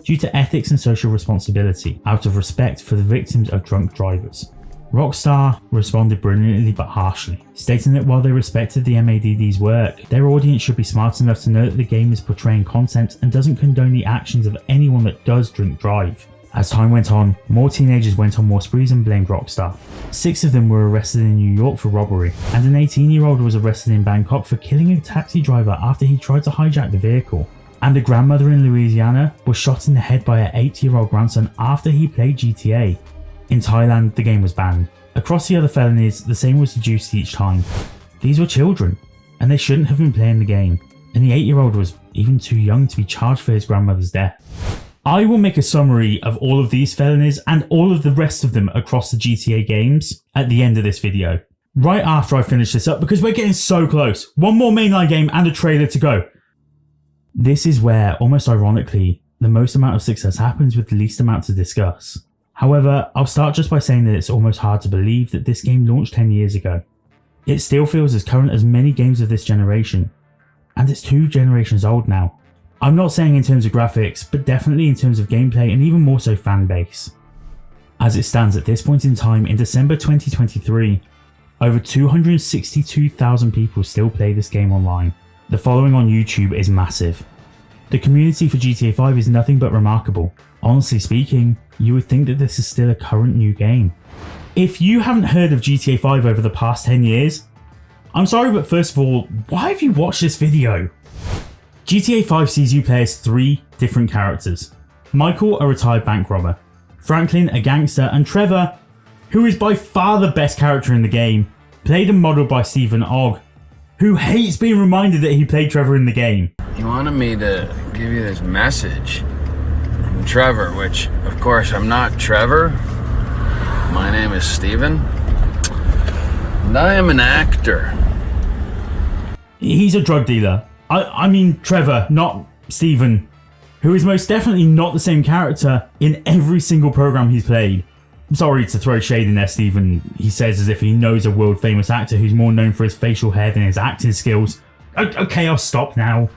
due to ethics and social responsibility, out of respect for the victims of drunk drivers. Rockstar responded brilliantly but harshly, stating that while they respected the MADD's work, their audience should be smart enough to know that the game is portraying content and doesn't condone the actions of anyone that does drink drive. As time went on, more teenagers went on more sprees and blamed Rockstar. 6 of them were arrested in New York for robbery, and an 18-year-old was arrested in Bangkok for killing a taxi driver after he tried to hijack the vehicle. And a grandmother in Louisiana was shot in the head by her 8-year-old grandson after he played GTA. In Thailand, the game was banned. Across the other felonies, the same was deduced each time. These were children, and they shouldn't have been playing the game, and the 8-year-old was even too young to be charged for his grandmother's death. I will make a summary of all of these felonies and all of the rest of them across the GTA games at the end of this video, right after I finish this up, because we're getting so close. One more mainline game and a trailer to go. This is where, almost ironically, the most amount of success happens with the least amount to discuss. However, I'll start just by saying that it's almost hard to believe that this game launched 10 years ago. It still feels as current as many games of this generation, and it's 2 generations old now. I'm not saying in terms of graphics, but definitely in terms of gameplay and even more so fan base. As it stands at this point in time, in December 2023, over 262,000 people still play this game online. The following on YouTube is massive. The community for GTA 5 is nothing but remarkable. Honestly speaking, you would think that this is still a current new game. If you haven't heard of GTA 5 over the past 10 years, I'm sorry, but first of all, why have you watched this video? GTA 5 sees you play as 3 different characters. Michael, a retired bank robber, Franklin, a gangster, and Trevor, who is by far the best character in the game, played and modelled by Stephen Ogg, who hates being reminded that he played Trevor in the game. He wanted me to give you this message from Trevor, which, of course, I'm not Trevor. My name is Stephen, and I am an actor. He's a drug dealer. I mean Trevor, not Stephen, who is most definitely not the same character in every single program he's played. I'm sorry to throw shade in there, Stephen, he says as if he knows a world famous actor who's more known for his facial hair than his acting skills. Okay, I'll stop now.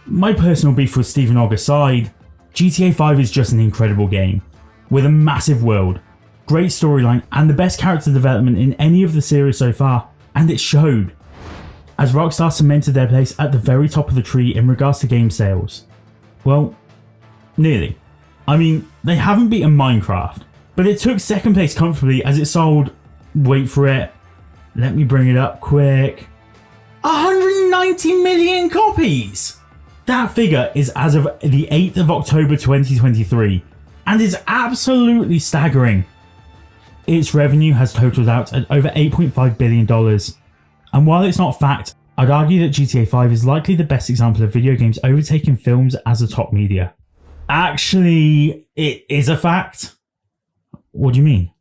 My personal beef with Stephen Ogg aside, GTA 5 is just an incredible game, with a massive world, great storyline, and the best character development in any of the series so far, and it showed, as Rockstar cemented their place at the very top of the tree in regards to game sales. Well, nearly. I mean, they haven't beaten Minecraft, but it took second place comfortably as it sold, wait for it, let me bring it up quick, 190 million copies! That figure is as of the 8th of October 2023 and is absolutely staggering. Its revenue has totaled out at over $8.5 billion, and while it's not fact, I'd argue that GTA 5 is likely the best example of video games overtaking films as a top media. Actually, it is a fact. What do you mean?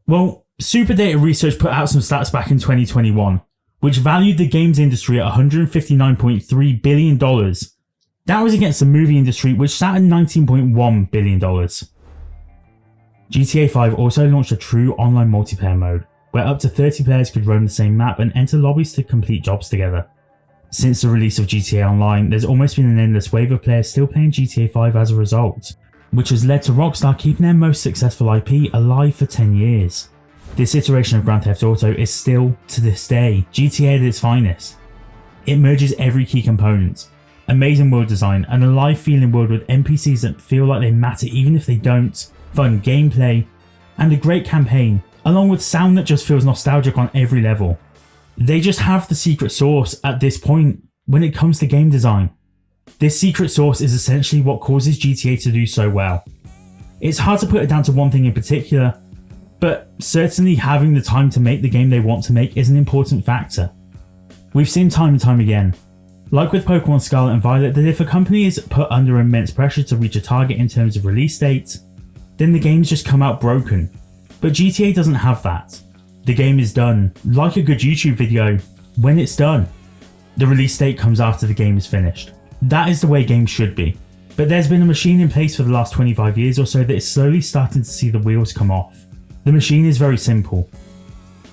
Well, Superdata Research put out some stats back in 2021, which valued the games industry at $159.3 billion. That was against the movie industry, which sat at $19.1 billion. GTA 5 also launched a true online multiplayer mode, where up to 30 players could roam the same map and enter lobbies to complete jobs together. Since the release of GTA Online, there's almost been an endless wave of players still playing GTA 5 as a result, which has led to Rockstar keeping their most successful IP alive for 10 years. This iteration of Grand Theft Auto is still, to this day, GTA at its finest. It merges every key component, amazing world design, an alive feeling world with NPCs that feel like they matter even if they don't, fun gameplay, and a great campaign, along with sound that just feels nostalgic on every level. They just have the secret sauce at this point when it comes to game design. This secret sauce is essentially what causes GTA to do so well. It's hard to put it down to one thing in particular, but certainly having the time to make the game they want to make is an important factor. We've seen time and time again, like with Pokemon Scarlet and Violet, that if a company is put under immense pressure to reach a target in terms of release dates, then the games just come out broken. But GTA doesn't have that. The game is done, like a good YouTube video, when it's done. The release date comes after the game is finished. That is the way games should be. But there's been a machine in place for the last 25 years or so that is slowly starting to see the wheels come off. The machine is very simple.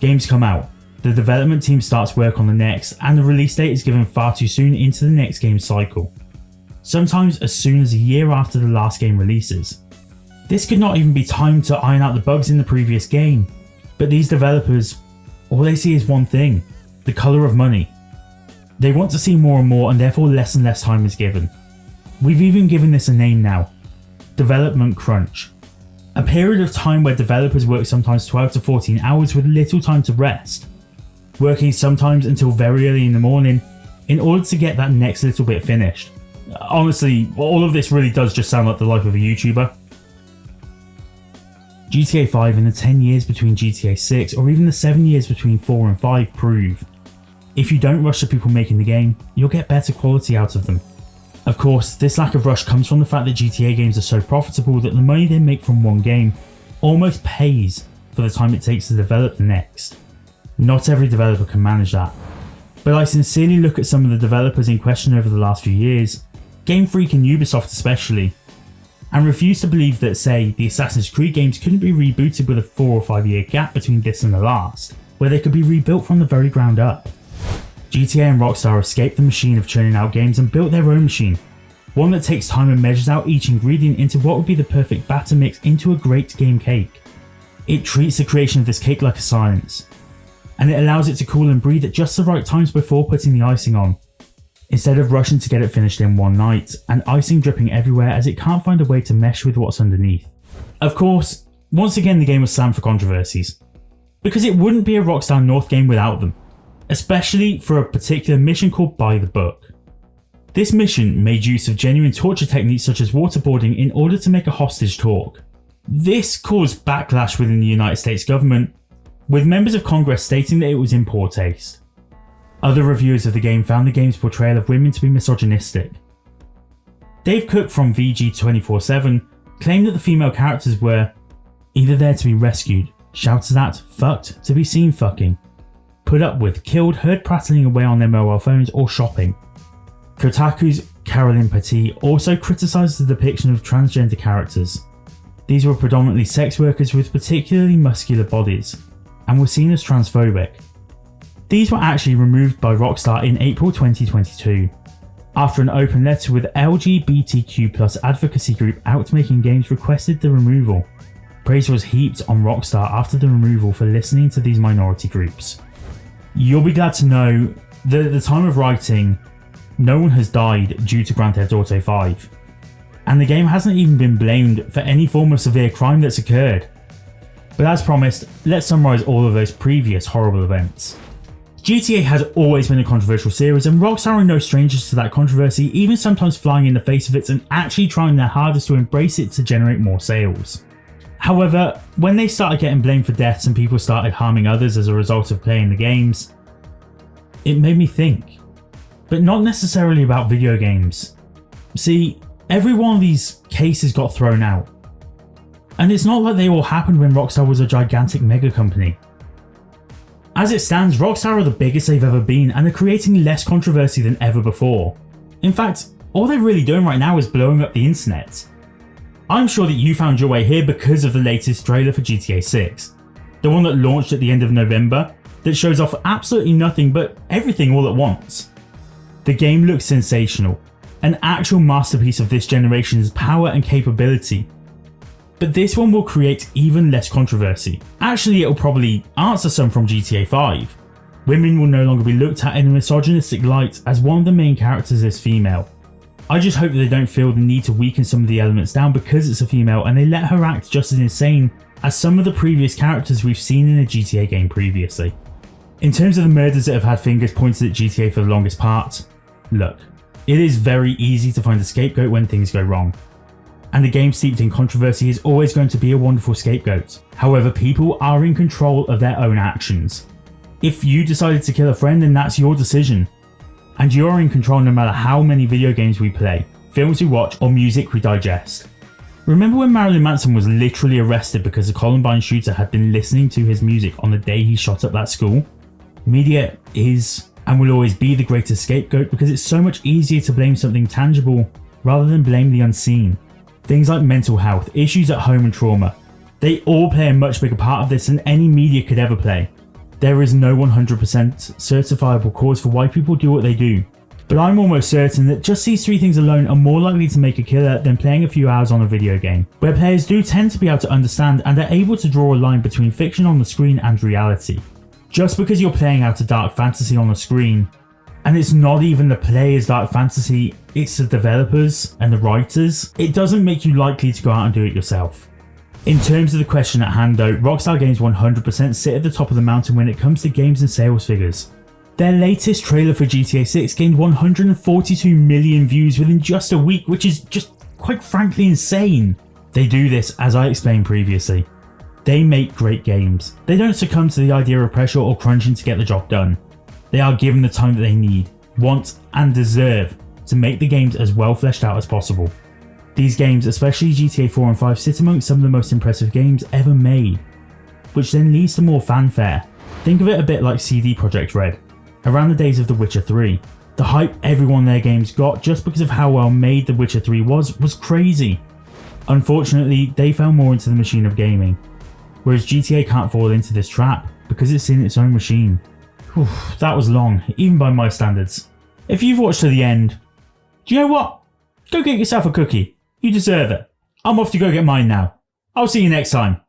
Games come out, the development team starts work on the next, and the release date is given far too soon into the next game cycle. Sometimes as soon as a year after the last game releases. This could not even be timed to iron out the bugs in the previous game. But these developers, all they see is one thing, the colour of money. They want to see more and more, and therefore less and less time is given. We've even given this a name now, development crunch. A period of time where developers work sometimes 12 to 14 hours with little time to rest, working sometimes until very early in the morning in order to get that next little bit finished. Honestly, all of this really does just sound like the life of a YouTuber. GTA 5 and the 10 years between GTA 6 or even the 7 years between 4 and 5 prove, if you don't rush the people making the game, you'll get better quality out of them. Of course, this lack of rush comes from the fact that GTA games are so profitable that the money they make from one game almost pays for the time it takes to develop the next. Not every developer can manage that, but I sincerely look at some of the developers in question over the last few years, Game Freak and Ubisoft especially, and refuse to believe that, say, the Assassin's Creed games couldn't be rebooted with a 4 or 5 year gap between this and the last, where they could be rebuilt from the very ground up. GTA and Rockstar escaped the machine of churning out games and built their own machine, one that takes time and measures out each ingredient into what would be the perfect batter mix into a great game cake. It treats the creation of this cake like a science, and it allows it to cool and breathe at just the right times before putting the icing on, instead of rushing to get it finished in one night, and icing dripping everywhere as it can't find a way to mesh with what's underneath. Of course, once again the game was slammed for controversies, because it wouldn't be a Rockstar North game without them, especially for a particular mission called By the Book. This mission made use of genuine torture techniques such as waterboarding in order to make a hostage talk. This caused backlash within the United States government, with members of Congress stating that it was in poor taste. Other reviewers of the game found the game's portrayal of women to be misogynistic. Dave Cook from VG247 claimed that the female characters were either there to be rescued, shouted at, fucked, to be seen fucking, put up with, killed, heard prattling away on their mobile phones, or shopping. Kotaku's Caroline Petit also criticised the depiction of transgender characters. These were predominantly sex workers with particularly muscular bodies, and were seen as transphobic. These were actually removed by Rockstar in April 2022, after an open letter with LGBTQ+ advocacy group Outmaking Games requested the removal. Praise was heaped on Rockstar after the removal for listening to these minority groups. You'll be glad to know that at the time of writing, no one has died due to Grand Theft Auto 5, and the game hasn't even been blamed for any form of severe crime that's occurred. But as promised, let's summarise all of those previous horrible events. GTA has always been a controversial series, and Rockstar are no strangers to that controversy, even sometimes flying in the face of it and actually trying their hardest to embrace it to generate more sales. However, when they started getting blamed for deaths and people started harming others as a result of playing the games, it made me think. But not necessarily about video games. See, every one of these cases got thrown out. And it's not like they all happened when Rockstar was a gigantic mega company. As it stands, Rockstar are the biggest they've ever been and are creating less controversy than ever before. In fact, all they're really doing right now is blowing up the internet. I'm sure that you found your way here because of the latest trailer for GTA 6. The one that launched at the end of November, that shows off absolutely nothing but everything all at once. The game looks sensational, an actual masterpiece of this generation's power and capability. But this one will create even less controversy. Actually, it'll probably answer some from GTA 5. Women will no longer be looked at in a misogynistic light as one of the main characters is female. I just hope that they don't feel the need to weaken some of the elements down because it's a female and they let her act just as insane as some of the previous characters we've seen in a GTA game previously. In terms of the murders that have had fingers pointed at GTA for the longest part, look, it is very easy to find a scapegoat when things go wrong. And a game steeped in controversy is always going to be a wonderful scapegoat. However, people are in control of their own actions. If you decided to kill a friend, then that's your decision. And you're in control no matter how many video games we play, films we watch, or music we digest. Remember when Marilyn Manson was literally arrested because the Columbine shooter had been listening to his music on the day he shot up that school? Media is and will always be the greatest scapegoat because it's so much easier to blame something tangible rather than blame the unseen. Things like mental health, issues at home and trauma, they all play a much bigger part of this than any media could ever play. There is no 100% certifiable cause for why people do what they do, but I'm almost certain that just these three things alone are more likely to make a killer than playing a few hours on a video game, where players do tend to be able to understand and are able to draw a line between fiction on the screen and reality. Just because you're playing out a dark fantasy on the screen, and it's not even the player's dark fantasy, it's the developers and the writers, it doesn't make you likely to go out and do it yourself. In terms of the question at hand though, Rockstar Games 100% sit at the top of the mountain when it comes to games and sales figures. Their latest trailer for GTA 6 gained 142 million views within just a week, which is just quite frankly insane. They do this, as I explained previously. They make great games. They don't succumb to the idea of pressure or crunching to get the job done. They are given the time that they need, want, and deserve to make the games as well fleshed out as possible. These games, especially GTA 4 and 5, sit amongst some of the most impressive games ever made, which then leads to more fanfare. Think of it a bit like CD Projekt Red, around the days of The Witcher 3. The hype everyone in their games got just because of how well made The Witcher 3 was crazy. Unfortunately, they fell more into the machine of gaming, whereas GTA can't fall into this trap because it's in its own machine. Whew, that was long, even by my standards. If you've watched to the end, do you know what? Go get yourself a cookie. You deserve it. I'm off to go get mine now. I'll see you next time.